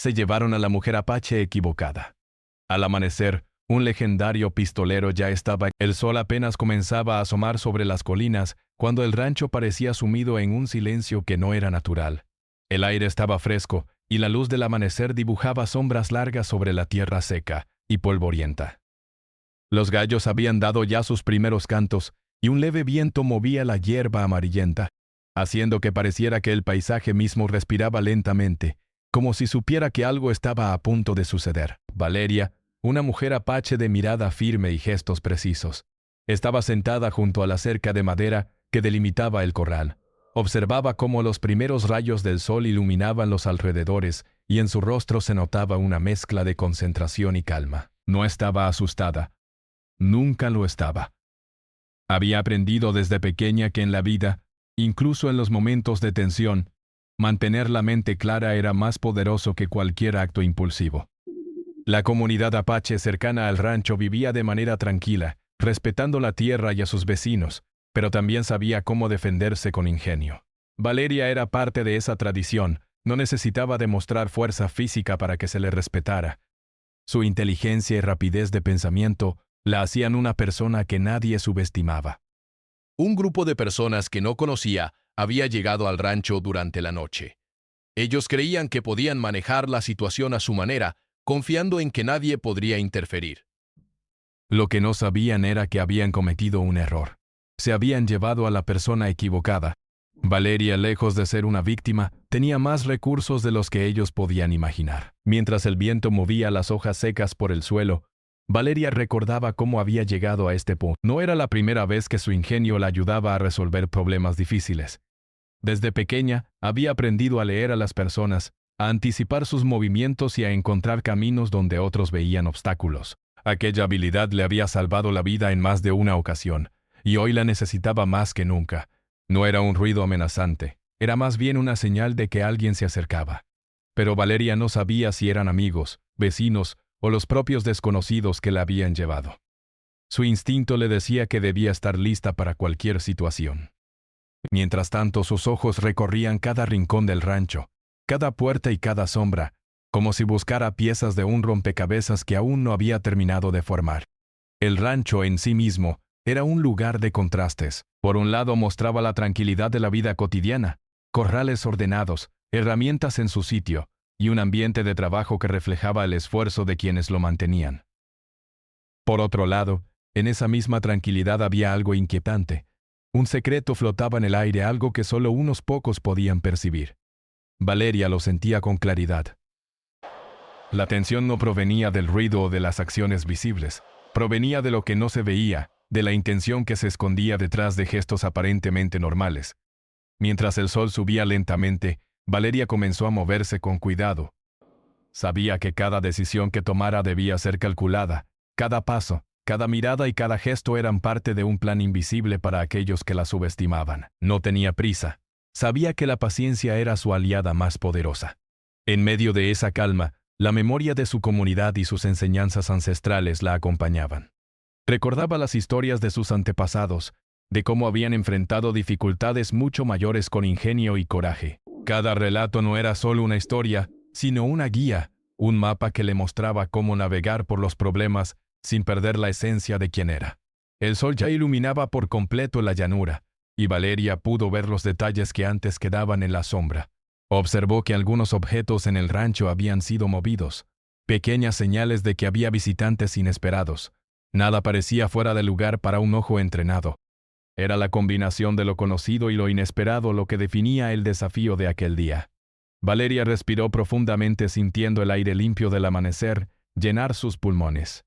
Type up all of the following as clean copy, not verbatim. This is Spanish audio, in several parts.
se llevaron a la mujer apache equivocada. Al amanecer, un legendario pistolero ya estaba. El sol apenas comenzaba a asomar sobre las colinas cuando el rancho parecía sumido en un silencio que no era natural. El aire estaba fresco y la luz del amanecer dibujaba sombras largas sobre la tierra seca y polvorienta. Los gallos habían dado ya sus primeros cantos y un leve viento movía la hierba amarillenta, haciendo que pareciera que el paisaje mismo respiraba lentamente, como si supiera que algo estaba a punto de suceder. Valeria, una mujer apache de mirada firme y gestos precisos, estaba sentada junto a la cerca de madera que delimitaba el corral. Observaba cómo los primeros rayos del sol iluminaban los alrededores y en su rostro se notaba una mezcla de concentración y calma. No estaba asustada. Nunca lo estaba. Había aprendido desde pequeña que en la vida, incluso en los momentos de tensión, mantener la mente clara era más poderoso que cualquier acto impulsivo. La comunidad apache cercana al rancho vivía de manera tranquila, respetando la tierra y a sus vecinos, pero también sabía cómo defenderse con ingenio. Valeria era parte de esa tradición, no necesitaba demostrar fuerza física para que se le respetara. Su inteligencia y rapidez de pensamiento la hacían una persona que nadie subestimaba. Un grupo de personas que no conocía había llegado al rancho durante la noche. Ellos creían que podían manejar la situación a su manera, confiando en que nadie podría interferir. Lo que no sabían era que habían cometido un error. Se habían llevado a la persona equivocada. Valeria, lejos de ser una víctima, tenía más recursos de los que ellos podían imaginar. Mientras el viento movía las hojas secas por el suelo, Valeria recordaba cómo había llegado a este punto. No era la primera vez que su ingenio la ayudaba a resolver problemas difíciles. Desde pequeña, había aprendido a leer a las personas, a anticipar sus movimientos y a encontrar caminos donde otros veían obstáculos. Aquella habilidad le había salvado la vida en más de una ocasión, y hoy la necesitaba más que nunca. No era un ruido amenazante, era más bien una señal de que alguien se acercaba. Pero Valeria no sabía si eran amigos, vecinos o los propios desconocidos que la habían llevado. Su instinto le decía que debía estar lista para cualquier situación. Mientras tanto, sus ojos recorrían cada rincón del rancho, cada puerta y cada sombra, como si buscara piezas de un rompecabezas que aún no había terminado de formar. El rancho en sí mismo era un lugar de contrastes. Por un lado mostraba la tranquilidad de la vida cotidiana, corrales ordenados, herramientas en su sitio, y un ambiente de trabajo que reflejaba el esfuerzo de quienes lo mantenían. Por otro lado, en esa misma tranquilidad había algo inquietante. Un secreto flotaba en el aire, algo que solo unos pocos podían percibir. Valeria lo sentía con claridad. La tensión no provenía del ruido o de las acciones visibles, provenía de lo que no se veía, de la intención que se escondía detrás de gestos aparentemente normales. Mientras el sol subía lentamente, Valeria comenzó a moverse con cuidado. Sabía que cada decisión que tomara debía ser calculada. Cada paso, cada mirada y cada gesto eran parte de un plan invisible para aquellos que la subestimaban. No tenía prisa. Sabía que la paciencia era su aliada más poderosa. En medio de esa calma, la memoria de su comunidad y sus enseñanzas ancestrales la acompañaban. Recordaba las historias de sus antepasados, de cómo habían enfrentado dificultades mucho mayores con ingenio y coraje. Cada relato no era solo una historia, sino una guía, un mapa que le mostraba cómo navegar por los problemas sin perder la esencia de quién era. El sol ya iluminaba por completo la llanura, y Valeria pudo ver los detalles que antes quedaban en la sombra. Observó que algunos objetos en el rancho habían sido movidos, pequeñas señales de que había visitantes inesperados. Nada parecía fuera de lugar para un ojo entrenado. Era la combinación de lo conocido y lo inesperado lo que definía el desafío de aquel día. Valeria respiró profundamente sintiendo el aire limpio del amanecer llenar sus pulmones.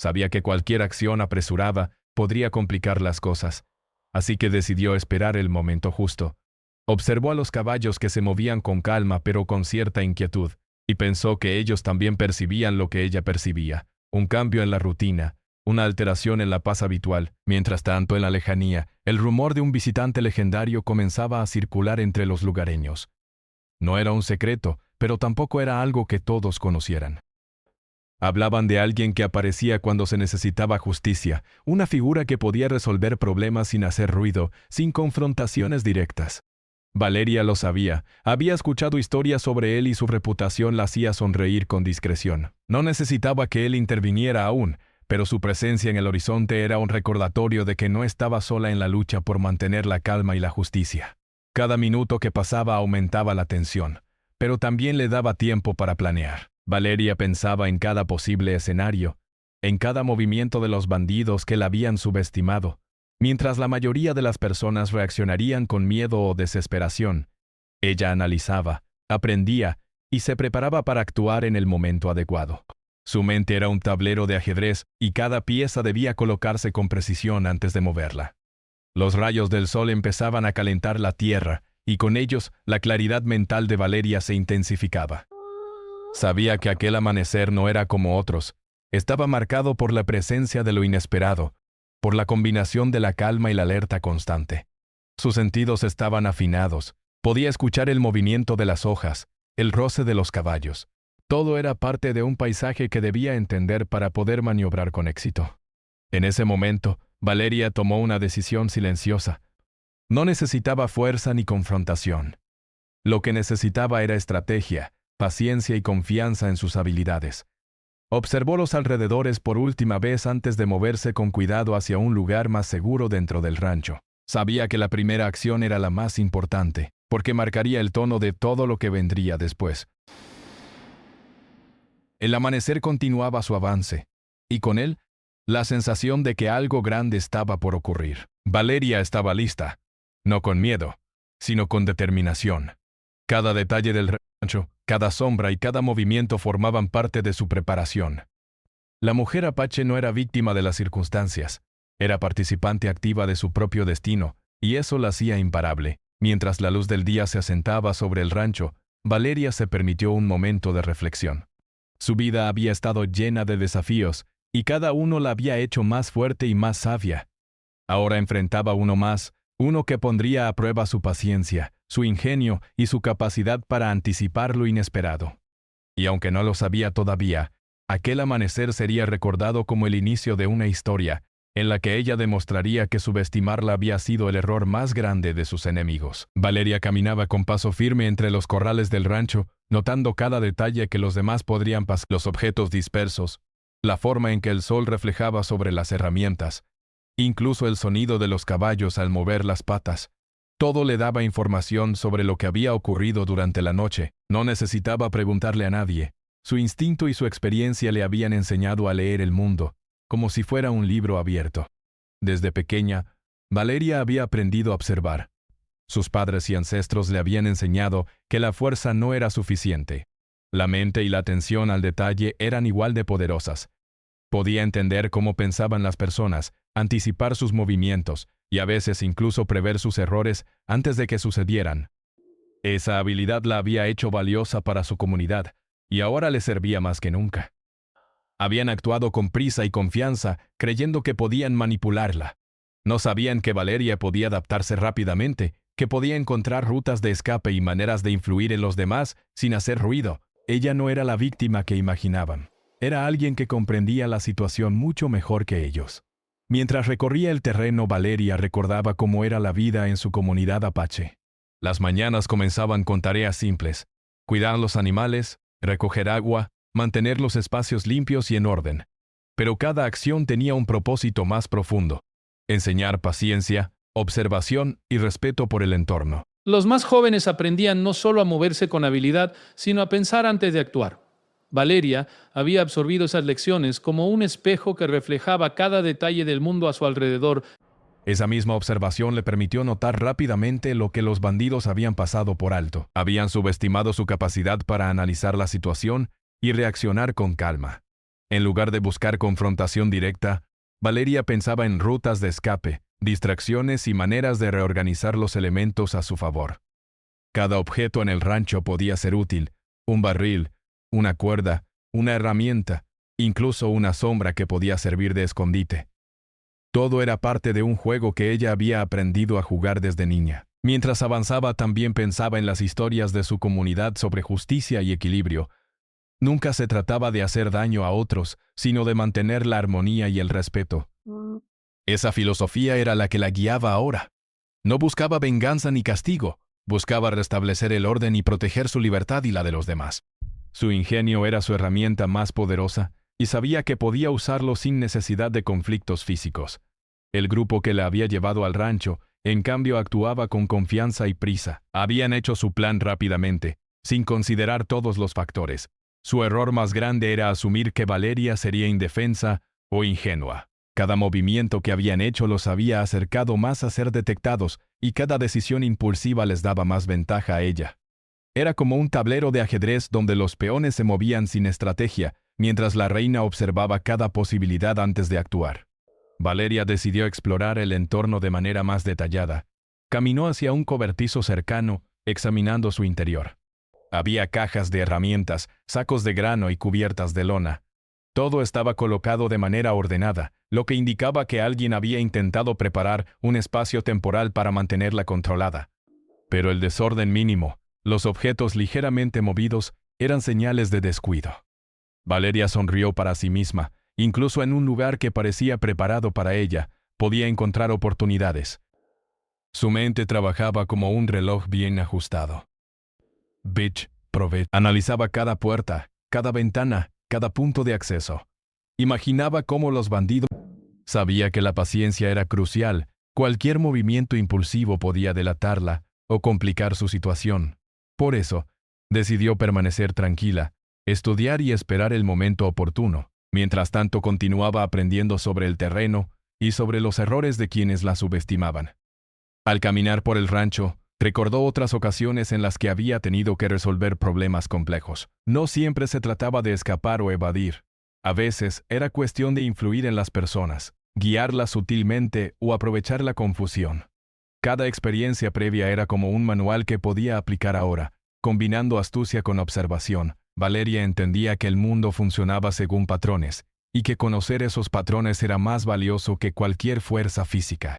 Sabía que cualquier acción apresurada podría complicar las cosas, así que decidió esperar el momento justo. Observó a los caballos que se movían con calma pero con cierta inquietud, y pensó que ellos también percibían lo que ella percibía, un cambio en la rutina, una alteración en la paz habitual. Mientras tanto, en la lejanía, el rumor de un visitante legendario comenzaba a circular entre los lugareños. No era un secreto, pero tampoco era algo que todos conocieran. Hablaban de alguien que aparecía cuando se necesitaba justicia, una figura que podía resolver problemas sin hacer ruido, sin confrontaciones directas. Valeria lo sabía. Había escuchado historias sobre él y su reputación la hacía sonreír con discreción. No necesitaba que él interviniera aún, pero su presencia en el horizonte era un recordatorio de que no estaba sola en la lucha por mantener la calma y la justicia. Cada minuto que pasaba aumentaba la tensión, pero también le daba tiempo para planear. Valeria pensaba en cada posible escenario, en cada movimiento de los bandidos que la habían subestimado. Mientras la mayoría de las personas reaccionarían con miedo o desesperación, ella analizaba, aprendía y se preparaba para actuar en el momento adecuado. Su mente era un tablero de ajedrez y cada pieza debía colocarse con precisión antes de moverla. Los rayos del sol empezaban a calentar la tierra y con ellos la claridad mental de Valeria se intensificaba. Sabía que aquel amanecer no era como otros. Estaba marcado por la presencia de lo inesperado, por la combinación de la calma y la alerta constante. Sus sentidos estaban afinados. Podía escuchar el movimiento de las hojas, el roce de los caballos. Todo era parte de un paisaje que debía entender para poder maniobrar con éxito. En ese momento, Valeria tomó una decisión silenciosa. No necesitaba fuerza ni confrontación. Lo que necesitaba era estrategia, paciencia y confianza en sus habilidades. Observó los alrededores por última vez antes de moverse con cuidado hacia un lugar más seguro dentro del rancho. Sabía que la primera acción era la más importante, porque marcaría el tono de todo lo que vendría después. El amanecer continuaba su avance, y con él, la sensación de que algo grande estaba por ocurrir. Valeria estaba lista, no con miedo, sino con determinación. Cada detalle del rancho, cada sombra y cada movimiento formaban parte de su preparación. La mujer apache no era víctima de las circunstancias, era participante activa de su propio destino, y eso la hacía imparable. Mientras la luz del día se asentaba sobre el rancho, Valeria se permitió un momento de reflexión. Su vida había estado llena de desafíos, y cada uno la había hecho más fuerte y más sabia. Ahora enfrentaba uno más, uno que pondría a prueba su paciencia, su ingenio y su capacidad para anticipar lo inesperado. Y aunque no lo sabía todavía, aquel amanecer sería recordado como el inicio de una historia, en la que ella demostraría que subestimarla había sido el error más grande de sus enemigos. Valeria caminaba con paso firme entre los corrales del rancho, notando cada detalle que los demás podrían pasar, los objetos dispersos, la forma en que el sol reflejaba sobre las herramientas, incluso el sonido de los caballos al mover las patas. Todo le daba información sobre lo que había ocurrido durante la noche. No necesitaba preguntarle a nadie. Su instinto y su experiencia le habían enseñado a leer el mundo, como si fuera un libro abierto. Desde pequeña, Valeria había aprendido a observar. Sus padres y ancestros le habían enseñado que la fuerza no era suficiente. La mente y la atención al detalle eran igual de poderosas. Podía entender cómo pensaban las personas, anticipar sus movimientos y a veces incluso prever sus errores antes de que sucedieran. Esa habilidad la había hecho valiosa para su comunidad y ahora le servía más que nunca. Habían actuado con prisa y confianza, creyendo que podían manipularla. No sabían que Valeria podía adaptarse rápidamente, que podía encontrar rutas de escape y maneras de influir en los demás sin hacer ruido. Ella no era la víctima que imaginaban. Era alguien que comprendía la situación mucho mejor que ellos. Mientras recorría el terreno, Valeria recordaba cómo era la vida en su comunidad apache. Las mañanas comenzaban con tareas simples: cuidar los animales, recoger agua, mantener los espacios limpios y en orden. Pero cada acción tenía un propósito más profundo: enseñar paciencia, observación y respeto por el entorno. Los más jóvenes aprendían no solo a moverse con habilidad, sino a pensar antes de actuar. Valeria había absorbido esas lecciones como un espejo que reflejaba cada detalle del mundo a su alrededor. Esa misma observación le permitió notar rápidamente lo que los bandidos habían pasado por alto. Habían subestimado su capacidad para analizar la situación y reaccionar con calma. En lugar de buscar confrontación directa, Valeria pensaba en rutas de escape, distracciones y maneras de reorganizar los elementos a su favor. Cada objeto en el rancho podía ser útil: un barril, una cuerda, una herramienta, incluso una sombra que podía servir de escondite. Todo era parte de un juego que ella había aprendido a jugar desde niña. Mientras avanzaba, también pensaba en las historias de su comunidad sobre justicia y equilibrio. Nunca se trataba de hacer daño a otros, sino de mantener la armonía y el respeto. Esa filosofía era la que la guiaba ahora. No buscaba venganza ni castigo, Buscaba restablecer el orden y proteger su libertad y la de los demás. Su ingenio era su herramienta más poderosa y sabía que podía usarlo sin necesidad de conflictos físicos. El grupo que la había llevado al rancho, en cambio, actuaba con confianza y prisa. Habían hecho su plan rápidamente, sin considerar todos los factores. Su error más grande era asumir que Valeria sería indefensa o ingenua. Cada movimiento que habían hecho los había acercado más a ser detectados y cada decisión impulsiva les daba más ventaja a ella. Era como un tablero de ajedrez donde los peones se movían sin estrategia, mientras la reina observaba cada posibilidad antes de actuar. Valeria decidió explorar el entorno de manera más detallada. Caminó hacia un cobertizo cercano, examinando su interior. Había cajas de herramientas, sacos de grano y cubiertas de lona. Todo estaba colocado de manera ordenada, lo que indicaba que alguien había intentado preparar un espacio temporal para mantenerla controlada. Pero el desorden mínimo, los objetos ligeramente movidos, eran señales de descuido. Valeria sonrió para sí misma. Incluso en un lugar que parecía preparado para ella, podía encontrar oportunidades. Su mente trabajaba como un reloj bien ajustado. Analizaba cada puerta, cada ventana, cada punto de acceso. Imaginaba cómo los bandidos... Sabía que la paciencia era crucial. Cualquier movimiento impulsivo podía delatarla o complicar su situación. Por eso, decidió permanecer tranquila, estudiar y esperar el momento oportuno. Mientras tanto, continuaba aprendiendo sobre el terreno y sobre los errores de quienes la subestimaban. Al caminar por el rancho, recordó otras ocasiones en las que había tenido que resolver problemas complejos. No siempre se trataba de escapar o evadir. A veces era cuestión de influir en las personas, guiarlas sutilmente o aprovechar la confusión. Cada experiencia previa era como un manual que podía aplicar ahora, combinando astucia con observación. Valeria entendía que el mundo funcionaba según patrones, y que conocer esos patrones era más valioso que cualquier fuerza física.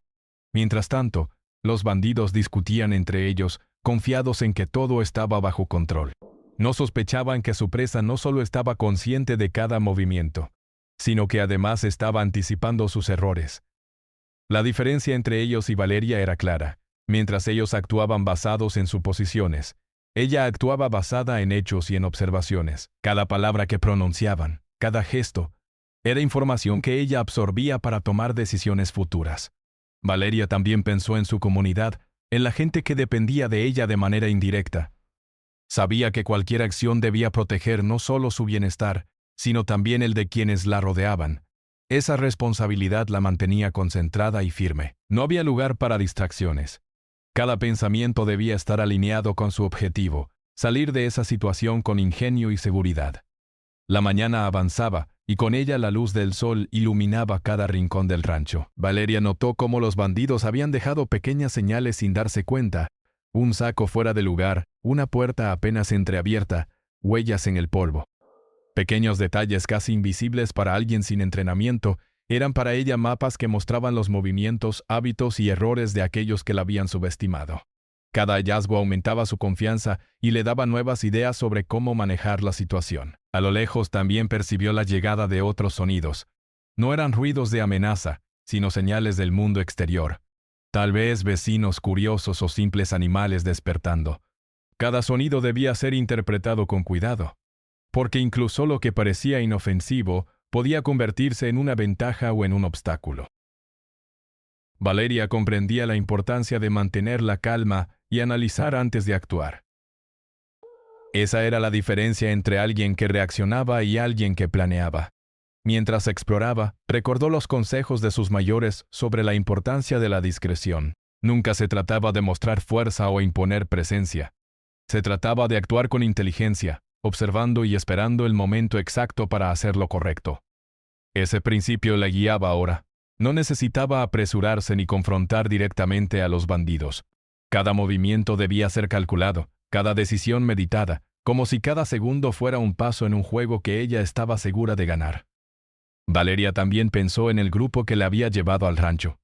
Mientras tanto, los bandidos discutían entre ellos, confiados en que todo estaba bajo control. No sospechaban que su presa no solo estaba consciente de cada movimiento, sino que además estaba anticipando sus errores. La diferencia entre ellos y Valeria era clara. Mientras ellos actuaban basados en suposiciones, ella actuaba basada en hechos y en observaciones. Cada palabra que pronunciaban, cada gesto, era información que ella absorbía para tomar decisiones futuras. Valeria también pensó en su comunidad, en la gente que dependía de ella de manera indirecta. Sabía que cualquier acción debía proteger no solo su bienestar, sino también el de quienes la rodeaban. Esa responsabilidad la mantenía concentrada y firme. No había lugar para distracciones. Cada pensamiento debía estar alineado con su objetivo, salir de esa situación con ingenio y seguridad. La mañana avanzaba, y con ella la luz del sol iluminaba cada rincón del rancho. Valeria notó cómo los bandidos habían dejado pequeñas señales sin darse cuenta. Un saco fuera de lugar, una puerta apenas entreabierta, huellas en el polvo. Pequeños detalles casi invisibles para alguien sin entrenamiento, eran para ella mapas que mostraban los movimientos, hábitos y errores de aquellos que la habían subestimado. Cada hallazgo aumentaba su confianza y le daba nuevas ideas sobre cómo manejar la situación. A lo lejos también percibió la llegada de otros sonidos. No eran ruidos de amenaza, sino señales del mundo exterior. Tal vez vecinos curiosos o simples animales despertando. Cada sonido debía ser interpretado con cuidado, porque incluso lo que parecía inofensivo podía convertirse en una ventaja o en un obstáculo. Valeria comprendía la importancia de mantener la calma y analizar antes de actuar. Esa era la diferencia entre alguien que reaccionaba y alguien que planeaba. Mientras exploraba, recordó los consejos de sus mayores sobre la importancia de la discreción. Nunca se trataba de mostrar fuerza o imponer presencia. Se trataba de actuar con inteligencia, observando y esperando el momento exacto para hacer lo correcto. Ese principio la guiaba ahora. No necesitaba apresurarse ni confrontar directamente a los bandidos. Cada movimiento debía ser calculado, cada decisión meditada, como si cada segundo fuera un paso en un juego que ella estaba segura de ganar. Valeria también pensó en el grupo que la había llevado al rancho.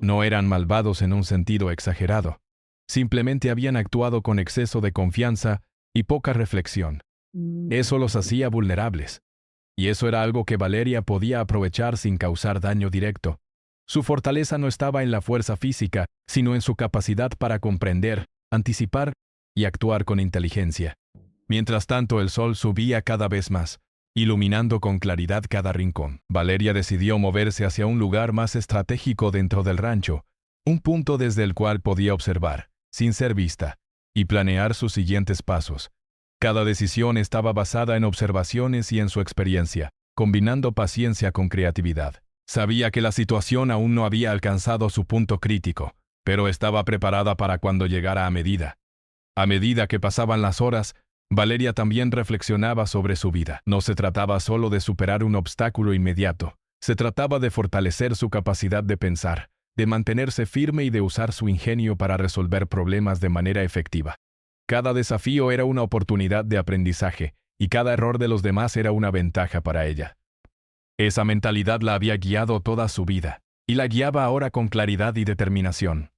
No eran malvados en un sentido exagerado. Simplemente habían actuado con exceso de confianza y poca reflexión. Eso los hacía vulnerables. Y eso era algo que Valeria podía aprovechar sin causar daño directo. Su fortaleza no estaba en la fuerza física, sino en su capacidad para comprender, anticipar y actuar con inteligencia. Mientras tanto, el sol subía cada vez más, iluminando con claridad cada rincón. Valeria decidió moverse hacia un lugar más estratégico dentro del rancho, un punto desde el cual podía observar, sin ser vista, y planear sus siguientes pasos. Cada decisión estaba basada en observaciones y en su experiencia, combinando paciencia con creatividad. Sabía que la situación aún no había alcanzado su punto crítico, pero estaba preparada para cuando llegara a medida. A medida que pasaban las horas, Valeria también reflexionaba sobre su vida. No se trataba solo de superar un obstáculo inmediato, se trataba de fortalecer su capacidad de pensar, de mantenerse firme y de usar su ingenio para resolver problemas de manera efectiva. Cada desafío era una oportunidad de aprendizaje, y cada error de los demás era una ventaja para ella. Esa mentalidad la había guiado toda su vida, y la guiaba ahora con claridad y determinación.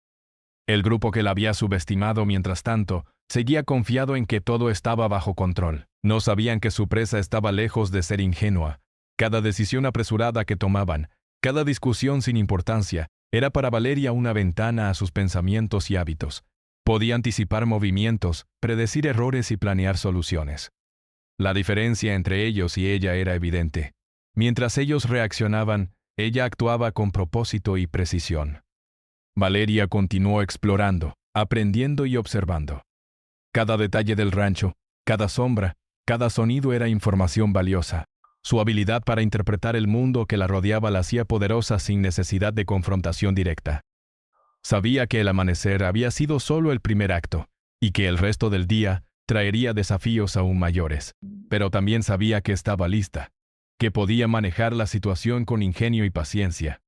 El grupo que la había subestimado mientras tanto, seguía confiado en que todo estaba bajo control. No sabían que su presa estaba lejos de ser ingenua. Cada decisión apresurada que tomaban, cada discusión sin importancia, era para Valeria una ventana a sus pensamientos y hábitos. Podía anticipar movimientos, predecir errores y planear soluciones. La diferencia entre ellos y ella era evidente. Mientras ellos reaccionaban, ella actuaba con propósito y precisión. Valeria continuó explorando, aprendiendo y observando. Cada detalle del rancho, cada sombra, cada sonido era información valiosa. Su habilidad para interpretar el mundo que la rodeaba la hacía poderosa sin necesidad de confrontación directa. Sabía que el amanecer había sido solo el primer acto, y que el resto del día traería desafíos aún mayores. Pero también sabía que estaba lista, que podía manejar la situación con ingenio y paciencia,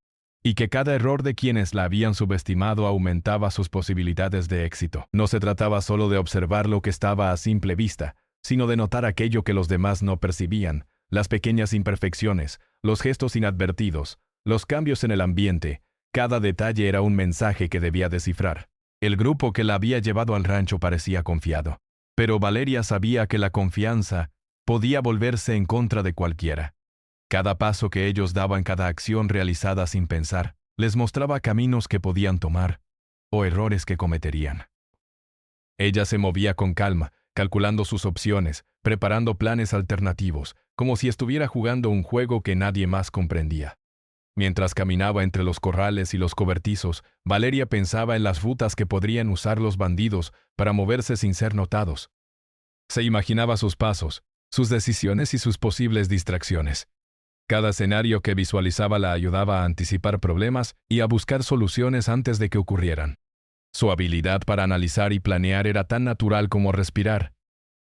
y que cada error de quienes la habían subestimado aumentaba sus posibilidades de éxito. No se trataba solo de observar lo que estaba a simple vista, sino de notar aquello que los demás no percibían, las pequeñas imperfecciones, los gestos inadvertidos, los cambios en el ambiente. Cada detalle era un mensaje que debía descifrar. El grupo que la había llevado al rancho parecía confiado, pero Valeria sabía que la confianza podía volverse en contra de cualquiera. Cada paso que ellos daban, cada acción realizada sin pensar, les mostraba caminos que podían tomar o errores que cometerían. Ella se movía con calma, calculando sus opciones, preparando planes alternativos, como si estuviera jugando un juego que nadie más comprendía. Mientras caminaba entre los corrales y los cobertizos, Valeria pensaba en las rutas que podrían usar los bandidos para moverse sin ser notados. Se imaginaba sus pasos, sus decisiones y sus posibles distracciones. Cada escenario que visualizaba la ayudaba a anticipar problemas y a buscar soluciones antes de que ocurrieran. Su habilidad para analizar y planear era tan natural como respirar,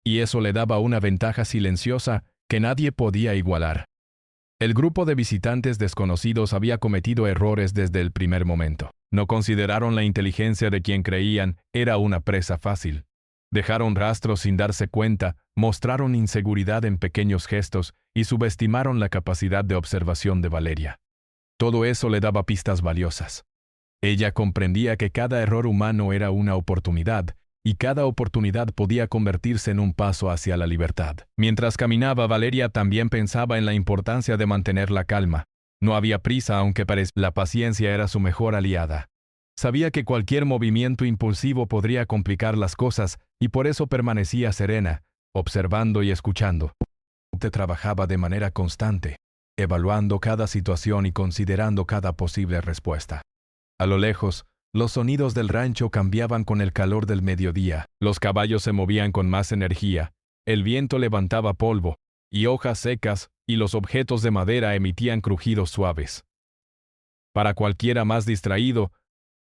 y eso le daba una ventaja silenciosa que nadie podía igualar. El grupo de visitantes desconocidos había cometido errores desde el primer momento. No consideraron la inteligencia de quien creían era una presa fácil. Dejaron rastros sin darse cuenta, mostraron inseguridad en pequeños gestos y subestimaron la capacidad de observación de Valeria. Todo eso le daba pistas valiosas. Ella comprendía que cada error humano era una oportunidad, y cada oportunidad podía convertirse en un paso hacia la libertad. Mientras caminaba, Valeria también pensaba en la importancia de mantener la calma. No había prisa, aunque la paciencia era su mejor aliada. Sabía que cualquier movimiento impulsivo podría complicar las cosas, y por eso permanecía serena, observando y escuchando. Trabajaba de manera constante, evaluando cada situación y considerando cada posible respuesta. A lo lejos, los sonidos del rancho cambiaban con el calor del mediodía. Los caballos se movían con más energía, el viento levantaba polvo y hojas secas, y los objetos de madera emitían crujidos suaves. Para cualquiera más distraído,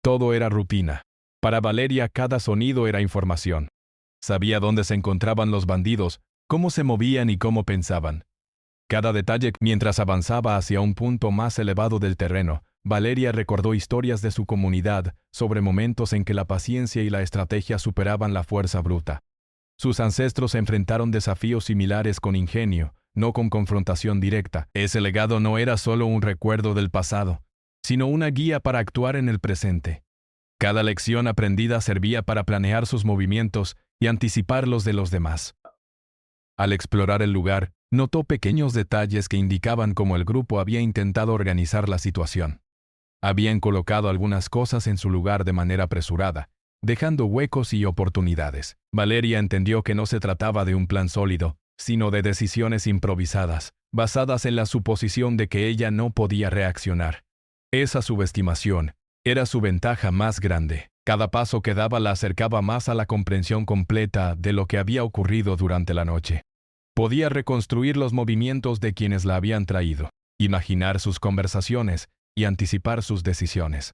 todo era rutina. Para Valeria, cada sonido era información. Sabía dónde se encontraban los bandidos, cómo se movían y cómo pensaban. Cada detalle. Mientras avanzaba hacia un punto más elevado del terreno, Valeria recordó historias de su comunidad sobre momentos en que la paciencia y la estrategia superaban la fuerza bruta. Sus ancestros enfrentaron desafíos similares con ingenio, no con confrontación directa. Ese legado no era solo un recuerdo del pasado, sino una guía para actuar en el presente. Cada lección aprendida servía para planear sus movimientos y anticipar los de los demás. Al explorar el lugar, notó pequeños detalles que indicaban cómo el grupo había intentado organizar la situación. Habían colocado algunas cosas en su lugar de manera apresurada, dejando huecos y oportunidades. Valeria entendió que no se trataba de un plan sólido, sino de decisiones improvisadas, basadas en la suposición de que ella no podía reaccionar. Esa subestimación era su ventaja más grande. Cada paso que daba la acercaba más a la comprensión completa de lo que había ocurrido durante la noche. Podía reconstruir los movimientos de quienes la habían traído, imaginar sus conversaciones y anticipar sus decisiones.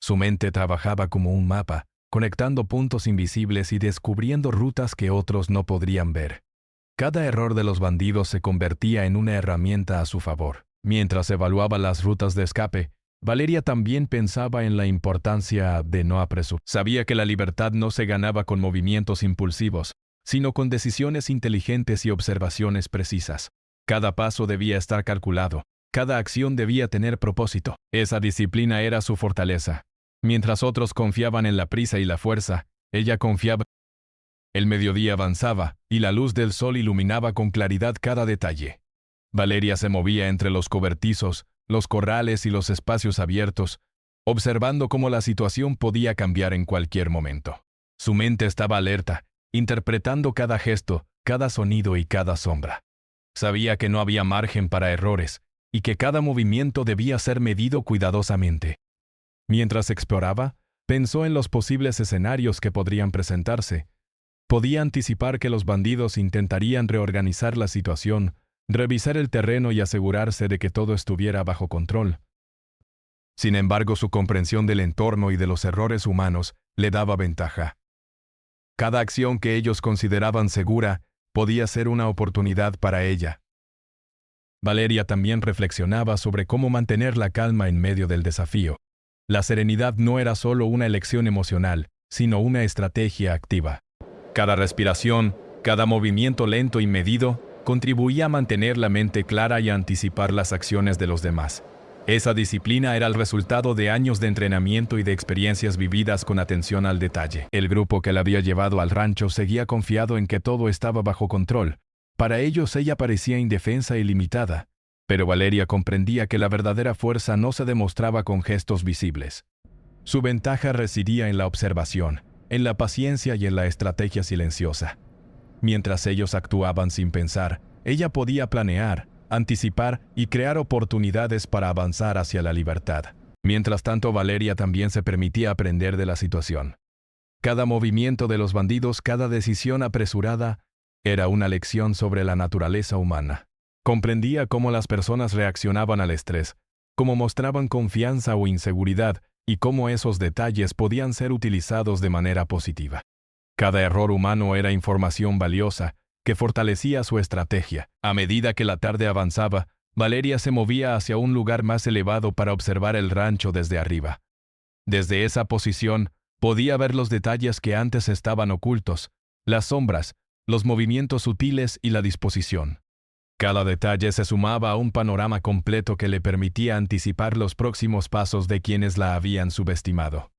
Su mente trabajaba como un mapa, conectando puntos invisibles y descubriendo rutas que otros no podrían ver. Cada error de los bandidos se convertía en una herramienta a su favor. Mientras evaluaba las rutas de escape, Valeria también pensaba en la importancia de no apresurar. Sabía que la libertad no se ganaba con movimientos impulsivos, sino con decisiones inteligentes y observaciones precisas. Cada paso debía estar calculado, cada acción debía tener propósito. Esa disciplina era su fortaleza. Mientras otros confiaban en la prisa y la fuerza, ella confiaba. El mediodía avanzaba, y la luz del sol iluminaba con claridad cada detalle. Valeria se movía entre los cobertizos, los corrales y los espacios abiertos, observando cómo la situación podía cambiar en cualquier momento. Su mente estaba alerta, interpretando cada gesto, cada sonido y cada sombra. Sabía que no había margen para errores, y que cada movimiento debía ser medido cuidadosamente. Mientras exploraba, pensó en los posibles escenarios que podrían presentarse. Podía anticipar que los bandidos intentarían reorganizar la situación, revisar el terreno y asegurarse de que todo estuviera bajo control. Sin embargo, su comprensión del entorno y de los errores humanos le daba ventaja. Cada acción que ellos consideraban segura podía ser una oportunidad para ella. Valeria también reflexionaba sobre cómo mantener la calma en medio del desafío. La serenidad no era solo una elección emocional, sino una estrategia activa. Cada respiración, cada movimiento lento y medido, contribuía a mantener la mente clara y a anticipar las acciones de los demás. Esa disciplina era el resultado de años de entrenamiento y de experiencias vividas con atención al detalle. El grupo que la había llevado al rancho seguía confiado en que todo estaba bajo control. Para ellos ella parecía indefensa y limitada, pero Valeria comprendía que la verdadera fuerza no se demostraba con gestos visibles. Su ventaja residía en la observación, en la paciencia y en la estrategia silenciosa. Mientras ellos actuaban sin pensar, ella podía planear, anticipar y crear oportunidades para avanzar hacia la libertad. Mientras tanto, Valeria también se permitía aprender de la situación. Cada movimiento de los bandidos, cada decisión apresurada, era una lección sobre la naturaleza humana. Comprendía cómo las personas reaccionaban al estrés, cómo mostraban confianza o inseguridad, y cómo esos detalles podían ser utilizados de manera positiva. Cada error humano era información valiosa, que fortalecía su estrategia. A medida que la tarde avanzaba, Valeria se movía hacia un lugar más elevado para observar el rancho desde arriba. Desde esa posición, podía ver los detalles que antes estaban ocultos, las sombras, los movimientos sutiles y la disposición. Cada detalle se sumaba a un panorama completo que le permitía anticipar los próximos pasos de quienes la habían subestimado.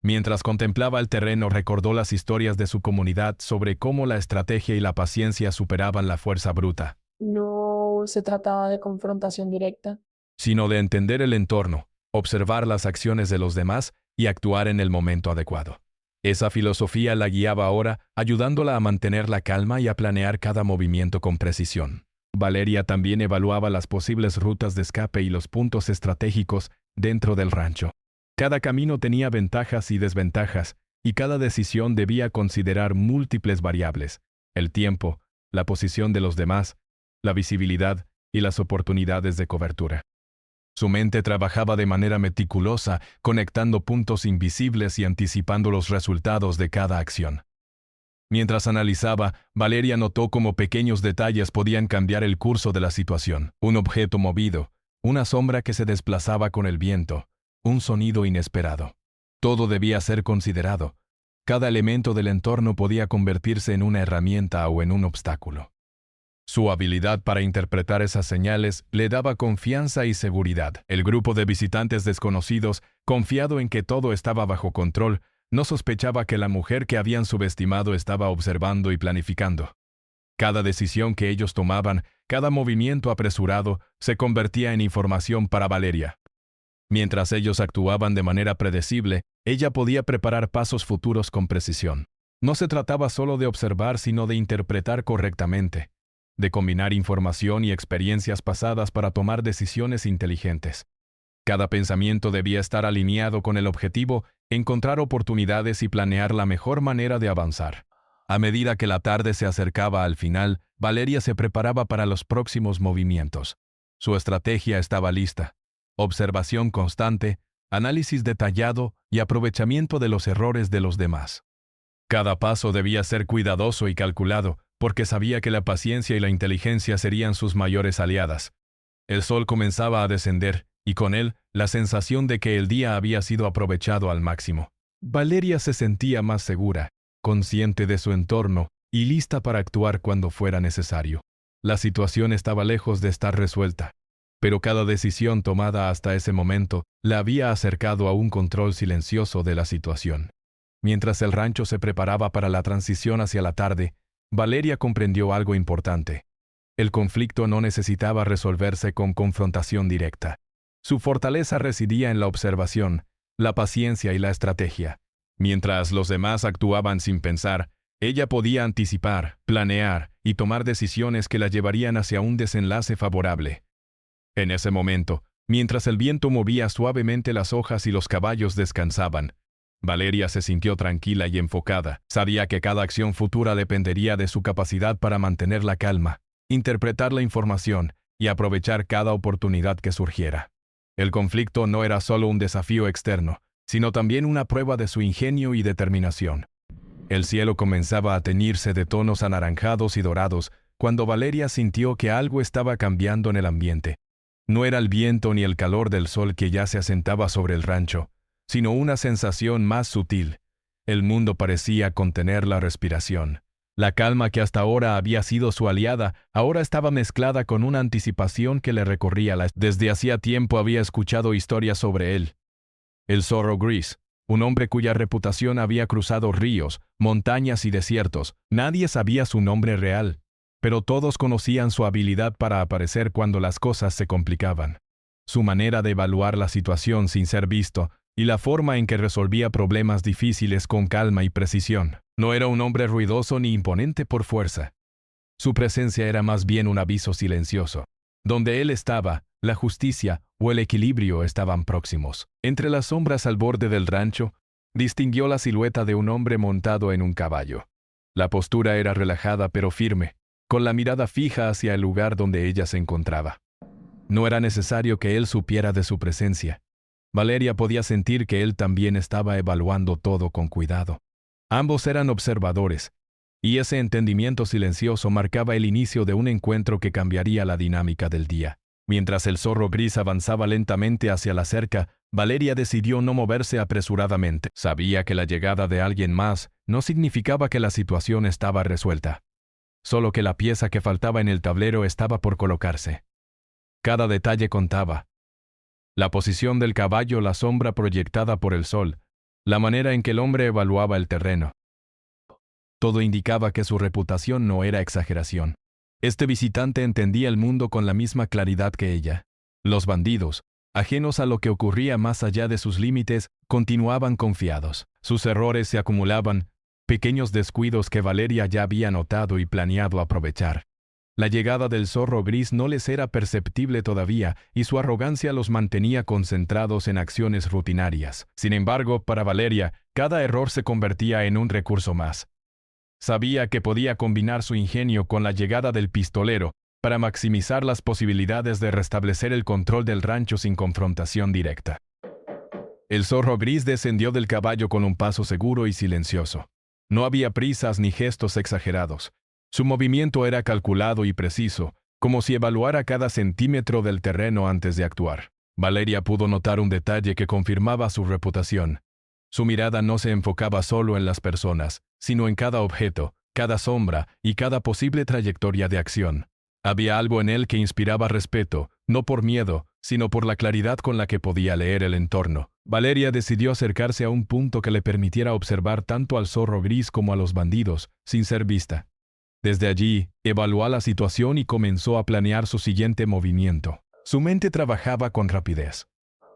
Mientras contemplaba el terreno, recordó las historias de su comunidad sobre cómo la estrategia y la paciencia superaban la fuerza bruta. No se trataba de confrontación directa, sino de entender el entorno, observar las acciones de los demás y actuar en el momento adecuado. Esa filosofía la guiaba ahora, ayudándola a mantener la calma y a planear cada movimiento con precisión. Valeria también evaluaba las posibles rutas de escape y los puntos estratégicos dentro del rancho. Cada camino tenía ventajas y desventajas, y cada decisión debía considerar múltiples variables: el tiempo, la posición de los demás, la visibilidad y las oportunidades de cobertura. Su mente trabajaba de manera meticulosa, conectando puntos invisibles y anticipando los resultados de cada acción. Mientras analizaba, Valeria notó cómo pequeños detalles podían cambiar el curso de la situación. Un objeto movido, una sombra que se desplazaba con el viento, un sonido inesperado. Todo debía ser considerado. Cada elemento del entorno podía convertirse en una herramienta o en un obstáculo. Su habilidad para interpretar esas señales le daba confianza y seguridad. El grupo de visitantes desconocidos, confiado en que todo estaba bajo control, no sospechaba que la mujer que habían subestimado estaba observando y planificando. Cada decisión que ellos tomaban, cada movimiento apresurado, se convertía en información para Valeria. Mientras ellos actuaban de manera predecible, ella podía preparar pasos futuros con precisión. No se trataba solo de observar, sino de interpretar correctamente, de combinar información y experiencias pasadas para tomar decisiones inteligentes. Cada pensamiento debía estar alineado con el objetivo, encontrar oportunidades y planear la mejor manera de avanzar. A medida que la tarde se acercaba al final, Valeria se preparaba para los próximos movimientos. Su estrategia estaba lista. Observación constante, análisis detallado y aprovechamiento de los errores de los demás. Cada paso debía ser cuidadoso y calculado, porque sabía que la paciencia y la inteligencia serían sus mayores aliadas. El sol comenzaba a descender, y con él, la sensación de que el día había sido aprovechado al máximo. Valeria se sentía más segura, consciente de su entorno y lista para actuar cuando fuera necesario. La situación estaba lejos de estar resuelta, pero cada decisión tomada hasta ese momento la había acercado a un control silencioso de la situación. Mientras el rancho se preparaba para la transición hacia la tarde, Valeria comprendió algo importante. El conflicto no necesitaba resolverse con confrontación directa. Su fortaleza residía en la observación, la paciencia y la estrategia. Mientras los demás actuaban sin pensar, ella podía anticipar, planear y tomar decisiones que la llevarían hacia un desenlace favorable. En ese momento, mientras el viento movía suavemente las hojas y los caballos descansaban, Valeria se sintió tranquila y enfocada. Sabía que cada acción futura dependería de su capacidad para mantener la calma, interpretar la información y aprovechar cada oportunidad que surgiera. El conflicto no era solo un desafío externo, sino también una prueba de su ingenio y determinación. El cielo comenzaba a teñirse de tonos anaranjados y dorados cuando Valeria sintió que algo estaba cambiando en el ambiente. No era el viento ni el calor del sol que ya se asentaba sobre el rancho, sino una sensación más sutil. El mundo parecía contener la respiración. La calma que hasta ahora había sido su aliada, ahora estaba mezclada con una anticipación que le recorría Desde hacía tiempo había escuchado historias sobre él. El zorro gris, un hombre cuya reputación había cruzado ríos, montañas y desiertos. Nadie sabía su nombre real, pero todos conocían su habilidad para aparecer cuando las cosas se complicaban. Su manera de evaluar la situación sin ser visto, y la forma en que resolvía problemas difíciles con calma y precisión. No era un hombre ruidoso ni imponente por fuerza. Su presencia era más bien un aviso silencioso. Donde él estaba, la justicia o el equilibrio estaban próximos. Entre las sombras al borde del rancho, distinguió la silueta de un hombre montado en un caballo. La postura era relajada pero firme, con la mirada fija hacia el lugar donde ella se encontraba. No era necesario que él supiera de su presencia. Valeria podía sentir que él también estaba evaluando todo con cuidado. Ambos eran observadores, y ese entendimiento silencioso marcaba el inicio de un encuentro que cambiaría la dinámica del día. Mientras el zorro gris avanzaba lentamente hacia la cerca, Valeria decidió no moverse apresuradamente. Sabía que la llegada de alguien más no significaba que la situación estaba resuelta, solo que la pieza que faltaba en el tablero estaba por colocarse. Cada detalle contaba. La posición del caballo, la sombra proyectada por el sol, la manera en que el hombre evaluaba el terreno. Todo indicaba que su reputación no era exageración. Este visitante entendía el mundo con la misma claridad que ella. Los bandidos, ajenos a lo que ocurría más allá de sus límites, continuaban confiados. Sus errores se acumulaban, pequeños descuidos que Valeria ya había notado y planeado aprovechar. La llegada del zorro gris no les era perceptible todavía y su arrogancia los mantenía concentrados en acciones rutinarias. Sin embargo, para Valeria, cada error se convertía en un recurso más. Sabía que podía combinar su ingenio con la llegada del pistolero para maximizar las posibilidades de restablecer el control del rancho sin confrontación directa. El zorro gris descendió del caballo con un paso seguro y silencioso. No había prisas ni gestos exagerados. Su movimiento era calculado y preciso, como si evaluara cada centímetro del terreno antes de actuar. Valeria pudo notar un detalle que confirmaba su reputación. Su mirada no se enfocaba solo en las personas, sino en cada objeto, cada sombra y cada posible trayectoria de acción. Había algo en él que inspiraba respeto, no por miedo, sino por la claridad con la que podía leer el entorno. Valeria decidió acercarse a un punto que le permitiera observar tanto al zorro gris como a los bandidos, sin ser vista. Desde allí, evaluó la situación y comenzó a planear su siguiente movimiento. Su mente trabajaba con rapidez.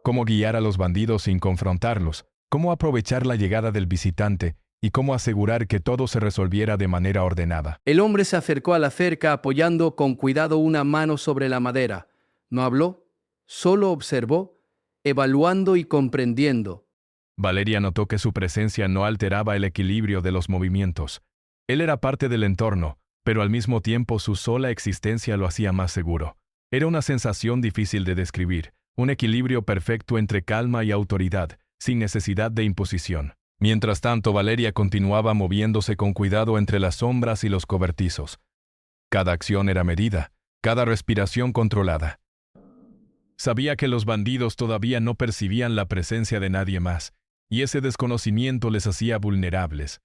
cómo guiar a los bandidos sin confrontarlos, cómo aprovechar la llegada del visitante y cómo asegurar que todo se resolviera de manera ordenada. El hombre se acercó a la cerca apoyando con cuidado una mano sobre la madera. No habló, solo observó, evaluando y comprendiendo. Valeria notó que su presencia no alteraba el equilibrio de los movimientos. Él era parte del entorno, pero al mismo tiempo su sola existencia lo hacía más seguro. Era una sensación difícil de describir, un equilibrio perfecto entre calma y autoridad, sin necesidad de imposición. Mientras tanto, Valeria continuaba moviéndose con cuidado entre las sombras y los cobertizos. Cada acción era medida, cada respiración controlada. Sabía que los bandidos todavía no percibían la presencia de nadie más, y ese desconocimiento les hacía vulnerables.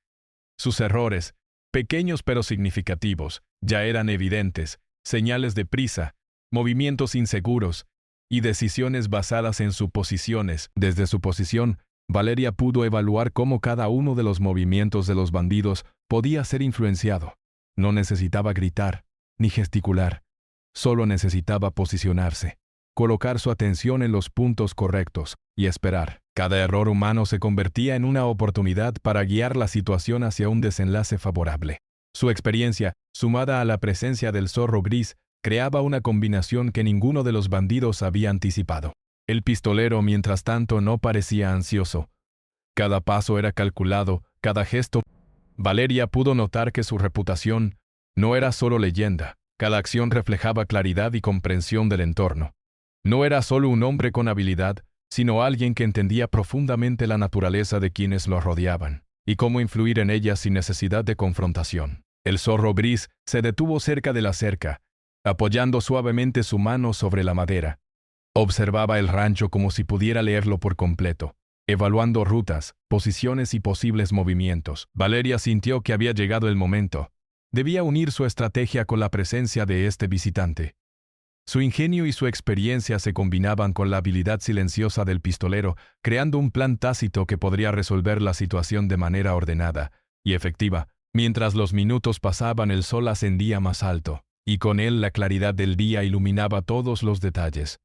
Sus errores, pequeños pero significativos, ya eran evidentes, señales de prisa, movimientos inseguros y decisiones basadas en suposiciones. Desde su posición, Valeria pudo evaluar cómo cada uno de los movimientos de los bandidos podía ser influenciado. No necesitaba gritar, ni gesticular. Solo necesitaba posicionarse, colocar su atención en los puntos correctos y esperar. Cada error humano se convertía en una oportunidad para guiar la situación hacia un desenlace favorable. Su experiencia, sumada a la presencia del zorro gris, creaba una combinación que ninguno de los bandidos había anticipado. El pistolero, mientras tanto, no parecía ansioso. Cada paso era calculado, cada gesto. Valeria pudo notar que su reputación no era solo leyenda. Cada acción reflejaba claridad y comprensión del entorno. No era solo un hombre con habilidad, sino alguien que entendía profundamente la naturaleza de quienes lo rodeaban, y cómo influir en ella sin necesidad de confrontación. El zorro gris se detuvo cerca de la cerca, apoyando suavemente su mano sobre la madera. Observaba el rancho como si pudiera leerlo por completo, evaluando rutas, posiciones y posibles movimientos. Valeria sintió que había llegado el momento. Debía unir su estrategia con la presencia de este visitante. Su ingenio y su experiencia se combinaban con la habilidad silenciosa del pistolero, creando un plan tácito que podría resolver la situación de manera ordenada y efectiva. Mientras los minutos pasaban, el sol ascendía más alto, y con él la claridad del día iluminaba todos los detalles.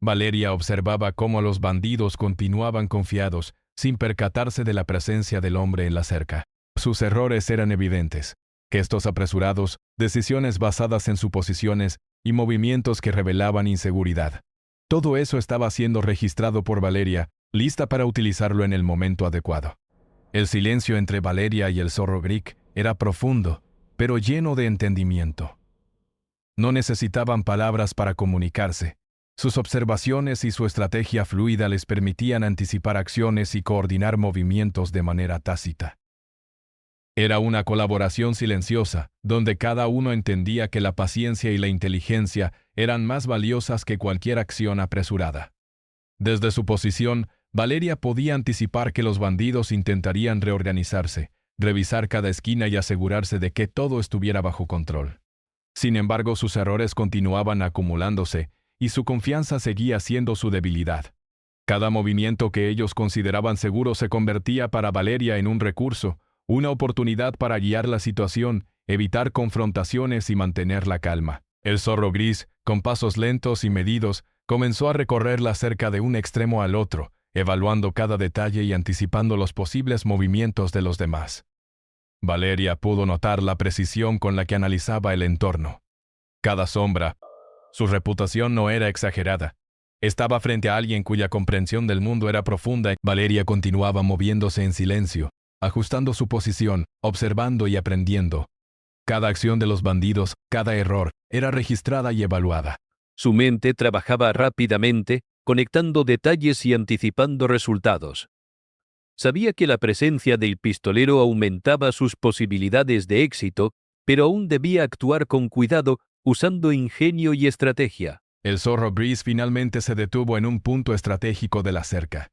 Valeria observaba cómo los bandidos continuaban confiados, sin percatarse de la presencia del hombre en la cerca. Sus errores eran evidentes. Gestos apresurados, decisiones basadas en suposiciones y movimientos que revelaban inseguridad. Todo eso estaba siendo registrado por Valeria, lista para utilizarlo en el momento adecuado. El silencio entre Valeria y el zorro gris era profundo, pero lleno de entendimiento. No necesitaban palabras para comunicarse. Sus observaciones y su estrategia fluida les permitían anticipar acciones y coordinar movimientos de manera tácita. Era una colaboración silenciosa, donde cada uno entendía que la paciencia y la inteligencia eran más valiosas que cualquier acción apresurada. Desde su posición, Valeria podía anticipar que los bandidos intentarían reorganizarse, revisar cada esquina y asegurarse de que todo estuviera bajo control. Sin embargo, sus errores continuaban acumulándose, y su confianza seguía siendo su debilidad. Cada movimiento que ellos consideraban seguro se convertía para Valeria en un recurso, una oportunidad para guiar la situación, evitar confrontaciones y mantener la calma. El zorro gris, con pasos lentos y medidos, comenzó a recorrer la cerca de un extremo al otro, evaluando cada detalle y anticipando los posibles movimientos de los demás. Valeria pudo notar la precisión con la que analizaba el entorno. Cada sombra. Su reputación no era exagerada. Estaba frente a alguien cuya comprensión del mundo era profunda. Valeria continuaba moviéndose en silencio, ajustando su posición, observando y aprendiendo. Cada acción de los bandidos, cada error, era registrada y evaluada. Su mente trabajaba rápidamente, conectando detalles y anticipando resultados. Sabía que la presencia del pistolero aumentaba sus posibilidades de éxito, pero aún debía actuar con cuidado, usando ingenio y estrategia. El zorro gris finalmente se detuvo en un punto estratégico de la cerca,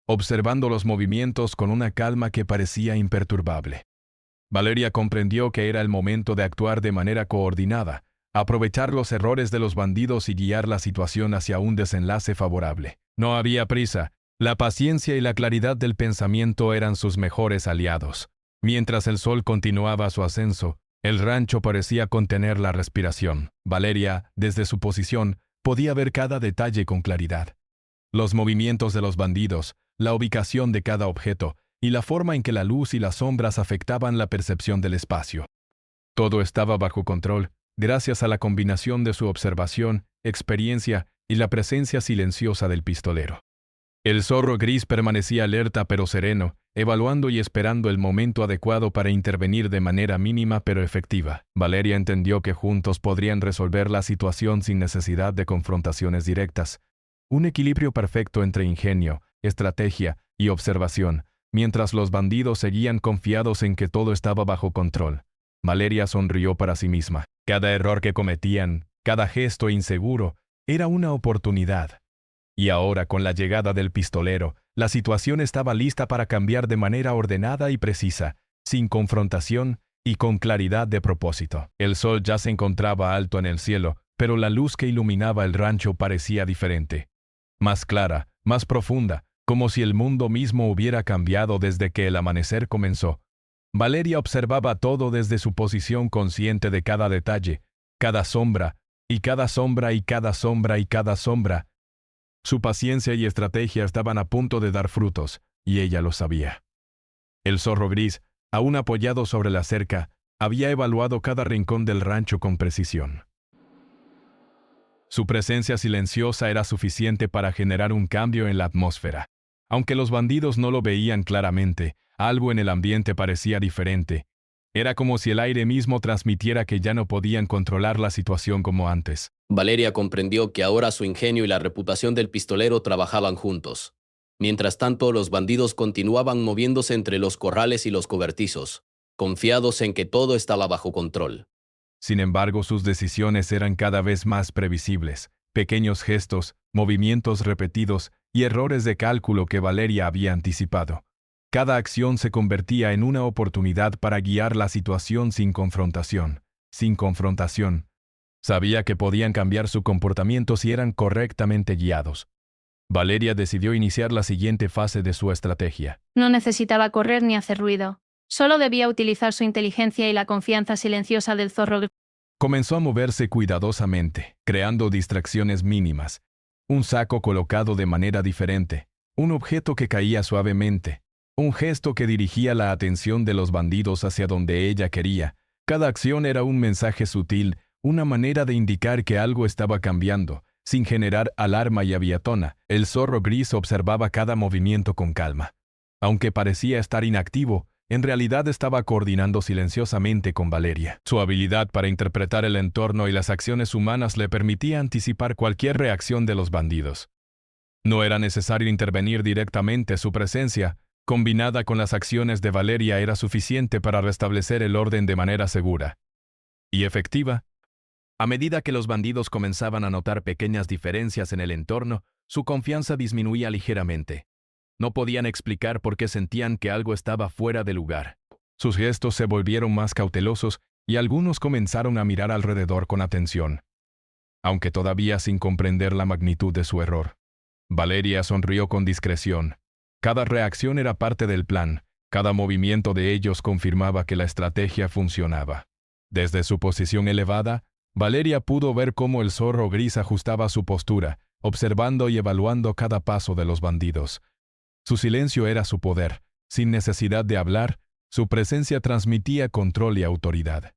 observando los movimientos con una calma que parecía imperturbable. Valeria comprendió que era el momento de actuar de manera coordinada, aprovechar los errores de los bandidos y guiar la situación hacia un desenlace favorable. No había prisa. La paciencia y la claridad del pensamiento eran sus mejores aliados. Mientras el sol continuaba su ascenso, el rancho parecía contener la respiración. Valeria, desde su posición, podía ver cada detalle con claridad. los movimientos de los bandidos, la ubicación de cada objeto y la forma en que la luz y las sombras afectaban la percepción del espacio. Todo estaba bajo control, gracias a la combinación de su observación, experiencia y la presencia silenciosa del pistolero. El zorro gris permanecía alerta pero sereno, evaluando y esperando el momento adecuado para intervenir de manera mínima pero efectiva. Valeria entendió que juntos podrían resolver la situación sin necesidad de confrontaciones directas. Un equilibrio perfecto entre ingenio, estrategia y observación, mientras los bandidos seguían confiados en que todo estaba bajo control. Valeria sonrió para sí misma. Cada error que cometían, cada gesto inseguro, era una oportunidad. Y ahora, con la llegada del pistolero, la situación estaba lista para cambiar de manera ordenada y precisa, sin confrontación y con claridad de propósito. El sol ya se encontraba alto en el cielo, pero la luz que iluminaba el rancho parecía diferente. Más clara, más profunda, como si el mundo mismo hubiera cambiado desde que el amanecer comenzó. Valeria observaba todo desde su posición consciente de cada detalle, cada sombra, y cada sombra, y cada sombra, y cada sombra. Su paciencia y estrategia estaban a punto de dar frutos, y ella lo sabía. El zorro gris, aún apoyado sobre la cerca, había evaluado cada rincón del rancho con precisión. Su presencia silenciosa era suficiente para generar un cambio en la atmósfera. Aunque los bandidos no lo veían claramente, algo en el ambiente parecía diferente. Era como si el aire mismo transmitiera que ya no podían controlar la situación como antes. Valeria comprendió que ahora su ingenio y la reputación del pistolero trabajaban juntos. Mientras tanto, los bandidos continuaban moviéndose entre los corrales y los cobertizos, confiados en que todo estaba bajo control. Sin embargo, sus decisiones eran cada vez más previsibles. Pequeños gestos, movimientos repetidos y errores de cálculo que Valeria había anticipado. Cada acción se convertía en una oportunidad para guiar la situación sin confrontación. Sin confrontación. Sabía que podían cambiar su comportamiento si eran correctamente guiados. Valeria decidió iniciar la siguiente fase de su estrategia. No necesitaba correr ni hacer ruido. Solo debía utilizar su inteligencia y la confianza silenciosa del zorro. Comenzó a moverse cuidadosamente, creando distracciones mínimas. Un saco colocado de manera diferente, un objeto que caía suavemente, un gesto que dirigía la atención de los bandidos hacia donde ella quería. Cada acción era un mensaje sutil, una manera de indicar que algo estaba cambiando, sin generar alarma y aviatona. El zorro gris observaba cada movimiento con calma. Aunque parecía estar inactivo, en realidad estaba coordinando silenciosamente con Valeria. Su habilidad para interpretar el entorno y las acciones humanas le permitía anticipar cualquier reacción de los bandidos. No era necesario intervenir directamente. Su presencia, combinada con las acciones de Valeria, era suficiente para restablecer el orden de manera segura y efectiva. A medida que los bandidos comenzaban a notar pequeñas diferencias en el entorno, su confianza disminuía ligeramente. No podían explicar por qué sentían que algo estaba fuera de lugar. Sus gestos se volvieron más cautelosos y algunos comenzaron a mirar alrededor con atención, aunque todavía sin comprender la magnitud de su error. Valeria sonrió con discreción. Cada reacción era parte del plan. Cada movimiento de ellos confirmaba que la estrategia funcionaba. Desde su posición elevada, Valeria pudo ver cómo el zorro gris ajustaba su postura, observando y evaluando cada paso de los bandidos. Su silencio era su poder. Sin necesidad de hablar, su presencia transmitía control y autoridad.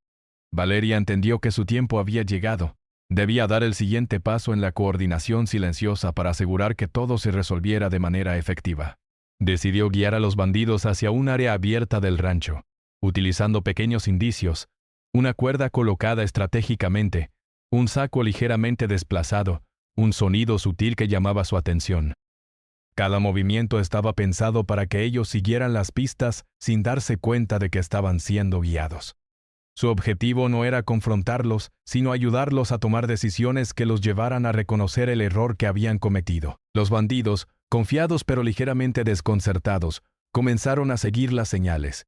Valeria entendió que su tiempo había llegado. Debía dar el siguiente paso en la coordinación silenciosa para asegurar que todo se resolviera de manera efectiva. Decidió guiar a los bandidos hacia un área abierta del rancho, utilizando pequeños indicios, una cuerda colocada estratégicamente, un saco ligeramente desplazado, un sonido sutil que llamaba su atención. Cada movimiento estaba pensado para que ellos siguieran las pistas sin darse cuenta de que estaban siendo guiados. Su objetivo no era confrontarlos, sino ayudarlos a tomar decisiones que los llevaran a reconocer el error que habían cometido. Los bandidos, confiados pero ligeramente desconcertados, comenzaron a seguir las señales.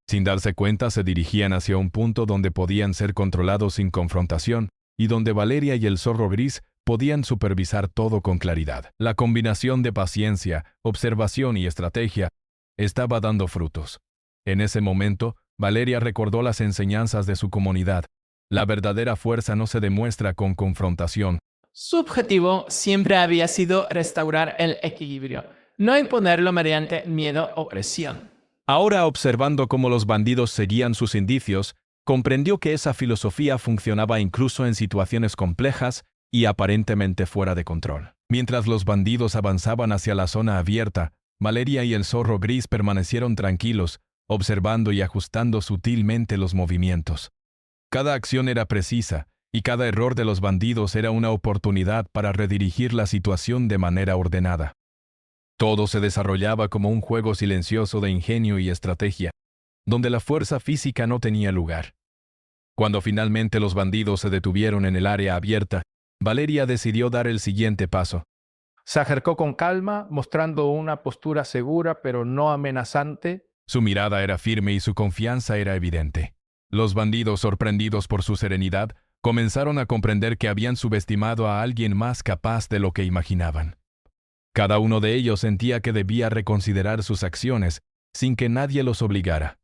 Sin darse cuenta, se dirigían hacia un punto donde podían ser controlados sin confrontación, y donde Valeria y el zorro gris podían supervisar todo con claridad. La combinación de paciencia, observación y estrategia estaba dando frutos. En ese momento, Valeria recordó las enseñanzas de su comunidad. La verdadera fuerza no se demuestra con confrontación, Su objetivo siempre había sido restaurar el equilibrio, no imponerlo mediante miedo o presión. Ahora, observando cómo los bandidos seguían sus indicios, comprendió que esa filosofía funcionaba incluso en situaciones complejas y aparentemente fuera de control. Mientras los bandidos avanzaban hacia la zona abierta, Valeria y el zorro gris permanecieron tranquilos, observando y ajustando sutilmente los movimientos. Cada acción era precisa, y cada error de los bandidos era una oportunidad para redirigir la situación de manera ordenada. Todo se desarrollaba como un juego silencioso de ingenio y estrategia, donde la fuerza física no tenía lugar. Cuando finalmente los bandidos se detuvieron en el área abierta, Valeria decidió dar el siguiente paso. Se acercó con calma, mostrando una postura segura pero no amenazante. Su mirada era firme y su confianza era evidente. Los bandidos, sorprendidos por su serenidad, comenzaron a comprender que habían subestimado a alguien más capaz de lo que imaginaban. Cada uno de ellos sentía que debía reconsiderar sus acciones, sin que nadie los obligara.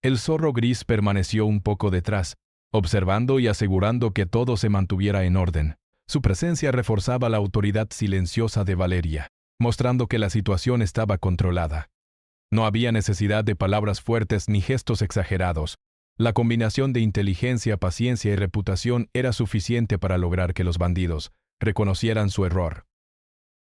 El zorro gris permaneció un poco detrás, observando y asegurando que todo se mantuviera en orden. Su presencia reforzaba la autoridad silenciosa de Valeria, mostrando que la situación estaba controlada. No había necesidad de palabras fuertes ni gestos exagerados. La combinación de inteligencia, paciencia y reputación era suficiente para lograr que los bandidos reconocieran su error.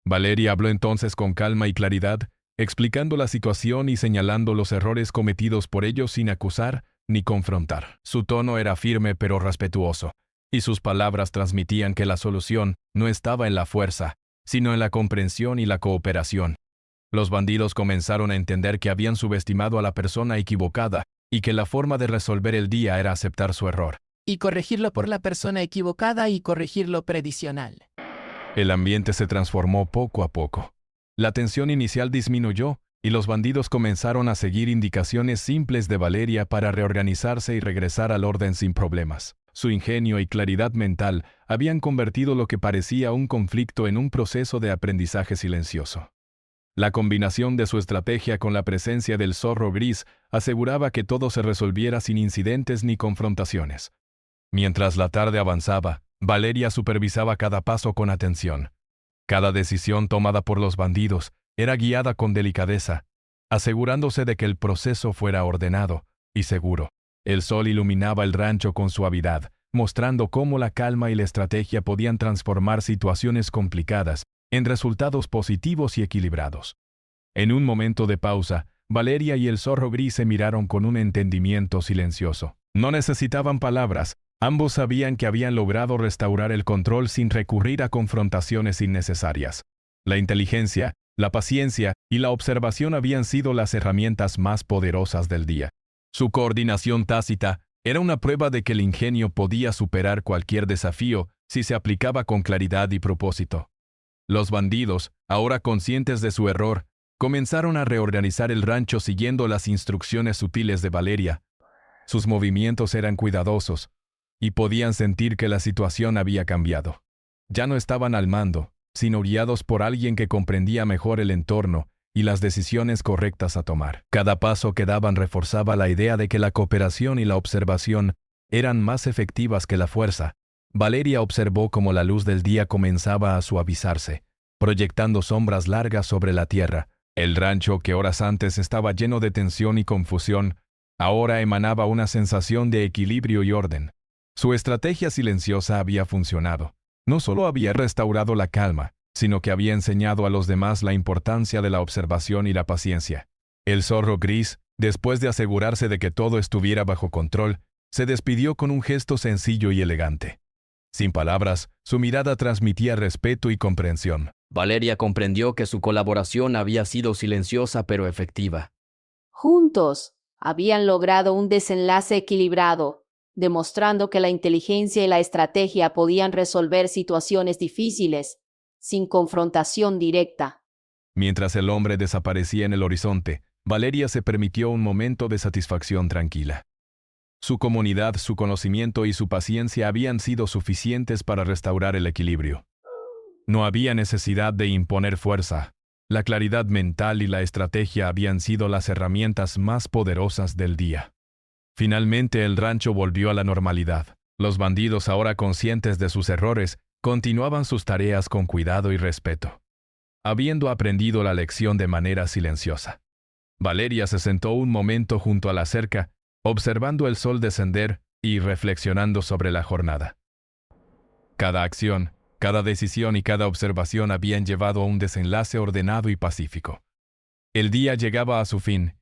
Valeria habló entonces con calma y claridad, explicando la situación y señalando los errores cometidos por ellos sin acusar ni confrontar. Su tono era firme pero respetuoso, y sus palabras transmitían que la solución no estaba en la fuerza, sino en la comprensión y la cooperación. Los bandidos comenzaron a entender que habían subestimado a la persona equivocada y que la forma de resolver el día era aceptar su error. Y corregirlo por la persona equivocada y corregir lo predicional. El ambiente se transformó poco a poco. La tensión inicial disminuyó y los bandidos comenzaron a seguir indicaciones simples de Valeria para reorganizarse y regresar al orden sin problemas. Su ingenio y claridad mental habían convertido lo que parecía un conflicto en un proceso de aprendizaje silencioso. La combinación de su estrategia con la presencia del zorro gris aseguraba que todo se resolviera sin incidentes ni confrontaciones. Mientras la tarde avanzaba, Valeria supervisaba cada paso con atención. Cada decisión tomada por los bandidos era guiada con delicadeza, asegurándose de que el proceso fuera ordenado y seguro. El sol iluminaba el rancho con suavidad, mostrando cómo la calma y la estrategia podían transformar situaciones complicadas en resultados positivos y equilibrados. En un momento de pausa, Valeria y el zorro gris se miraron con un entendimiento silencioso. No necesitaban palabras. Ambos sabían que habían logrado restaurar el control sin recurrir a confrontaciones innecesarias. La inteligencia, la paciencia y la observación habían sido las herramientas más poderosas del día. Su coordinación tácita era una prueba de que el ingenio podía superar cualquier desafío si se aplicaba con claridad y propósito. Los bandidos, ahora conscientes de su error, comenzaron a reorganizar el rancho siguiendo las instrucciones sutiles de Valeria. Sus movimientos eran cuidadosos, y podían sentir que la situación había cambiado. Ya no estaban al mando, sino guiados por alguien que comprendía mejor el entorno y las decisiones correctas a tomar. Cada paso que daban reforzaba la idea de que la cooperación y la observación eran más efectivas que la fuerza. Valeria observó cómo la luz del día comenzaba a suavizarse, proyectando sombras largas sobre la tierra. El rancho, que horas antes estaba lleno de tensión y confusión, ahora emanaba una sensación de equilibrio y orden. Su estrategia silenciosa había funcionado. No solo había restaurado la calma, sino que había enseñado a los demás la importancia de la observación y la paciencia. El zorro gris, después de asegurarse de que todo estuviera bajo control, se despidió con un gesto sencillo y elegante. Sin palabras, su mirada transmitía respeto y comprensión. Valeria comprendió que su colaboración había sido silenciosa pero efectiva. Juntos, habían logrado un desenlace equilibrado, demostrando que la inteligencia y la estrategia podían resolver situaciones difíciles, sin confrontación directa. Mientras el hombre desaparecía en el horizonte, Valeria se permitió un momento de satisfacción tranquila. Su comunidad, su conocimiento y su paciencia habían sido suficientes para restaurar el equilibrio. No había necesidad de imponer fuerza. La claridad mental y la estrategia habían sido las herramientas más poderosas del día. Finalmente el rancho volvió a la normalidad. Los bandidos, ahora conscientes de sus errores, continuaban sus tareas con cuidado y respeto, habiendo aprendido la lección de manera silenciosa. Valeria se sentó un momento junto a la cerca, observando el sol descender y reflexionando sobre la jornada. Cada acción, cada decisión y cada observación habían llevado a un desenlace ordenado y pacífico. El día llegaba a su fin,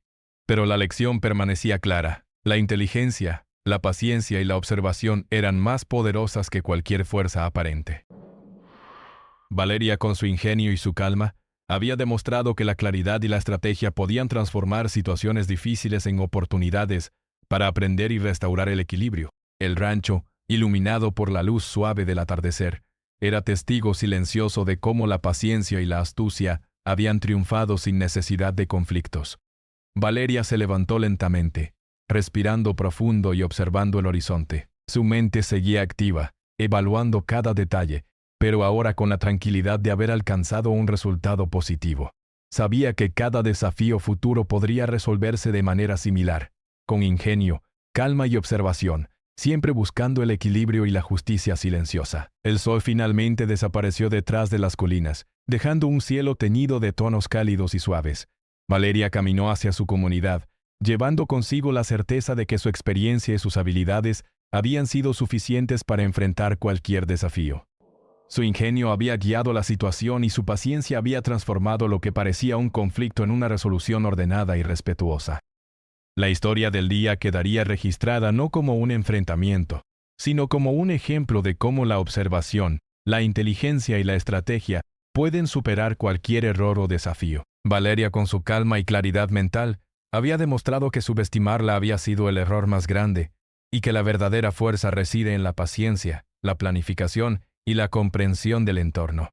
pero la lección permanecía clara. La inteligencia, la paciencia y la observación eran más poderosas que cualquier fuerza aparente. Valeria, con su ingenio y su calma, había demostrado que la claridad y la estrategia podían transformar situaciones difíciles en oportunidades para aprender y restaurar el equilibrio. El rancho, iluminado por la luz suave del atardecer, era testigo silencioso de cómo la paciencia y la astucia habían triunfado sin necesidad de conflictos. Valeria se levantó lentamente, respirando profundo y observando el horizonte. Su mente seguía activa, evaluando cada detalle, pero ahora con la tranquilidad de haber alcanzado un resultado positivo. Sabía que cada desafío futuro podría resolverse de manera similar, con ingenio, calma y observación, siempre buscando el equilibrio y la justicia silenciosa. El sol finalmente desapareció detrás de las colinas, dejando un cielo teñido de tonos cálidos y suaves. Valeria caminó hacia su comunidad, llevando consigo la certeza de que su experiencia y sus habilidades habían sido suficientes para enfrentar cualquier desafío. Su ingenio había guiado la situación y su paciencia había transformado lo que parecía un conflicto en una resolución ordenada y respetuosa. La historia del día quedaría registrada no como un enfrentamiento, sino como un ejemplo de cómo la observación, la inteligencia y la estrategia pueden superar cualquier error o desafío. Valeria, con su calma y claridad mental, había demostrado que subestimarla había sido el error más grande, y que la verdadera fuerza reside en la paciencia, la planificación y la comprensión del entorno.